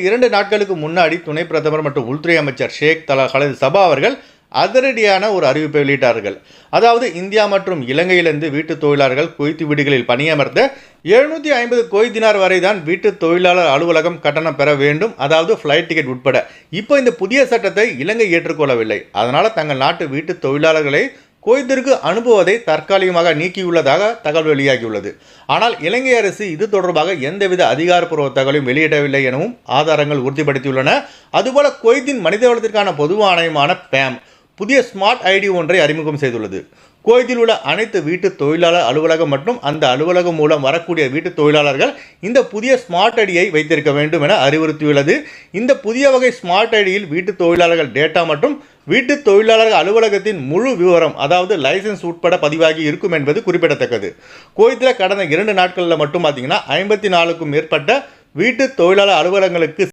2 நாட்களுக்கு முன்னாடி துணை பிரதமர் மற்றும் உள்துறை அமைச்சர் ஷேக் கலீத் சபா அவர்கள் அதிரடியான ஒரு அறிவிப்பை வெளியிட்டார்கள். அதாவது இந்தியா மற்றும் இலங்கையிலிருந்து வீட்டு தொழிலாளர்கள் குவைத் வீடுகளில் பணியமர்த்த 750 குவைத் தினார் வரை தான் வீட்டு தொழிலாளர் அலுவலகம் கட்டணம் பெற வேண்டும், அதாவது ஃப்ளைட் டிக்கெட் உட்பட. இப்போ இந்த புதிய சட்டத்தை இலங்கை ஏற்றுக்கொள்ளவில்லை. அதனால் தங்கள் நாட்டு வீட்டு தொழிலாளர்களை குவைத்திற்கு அனுப்புவதை தற்காலிகமாக நீக்கியுள்ளதாக தகவல் வெளியாகியுள்ளது. ஆனால் இலங்கை அரசு இது தொடர்பாக எந்தவித அதிகாரப்பூர்வ தகவலையும் வெளியிடவில்லை எனவும் ஆதாரங்கள் உறுதிப்படுத்தியுள்ளன. அதுபோல குவைத்தின் மனிதவளத்திற்கான பொது ஆணையமான பேம் புதிய ஸ்மார்ட் ஐடி ஒன்றை அறிமுகம் செய்துள்ளது. குவைத்தில் உள்ள அனைத்து வீட்டு தொழிலாளர் அலுவலகம் மற்றும் அந்த அலுவலகம் மூலம் வரக்கூடிய வீட்டு தொழிலாளர்கள் இந்த புதிய ஸ்மார்ட் ஐடியை வைத்திருக்க வேண்டும் என அறிவுறுத்தியுள்ளது. இந்த புதிய வகை ஸ்மார்ட் ஐடியில் வீட்டு தொழிலாளர்கள் டேட்டா மற்றும் வீட்டு தொழிலாளர்கள் அலுவலகத்தின் முழு விவரம், அதாவது லைசன்ஸ் உட்பட பதிவாகி இருக்கும் என்பது குறிப்பிடத்தக்கது. குவைத்தில் கடந்த 2 நாட்களில் மட்டும் பார்த்தீங்கன்னா 54க்கும் மேற்பட்ட வீட்டு தொழிலாளர் அலுவலகங்களுக்கு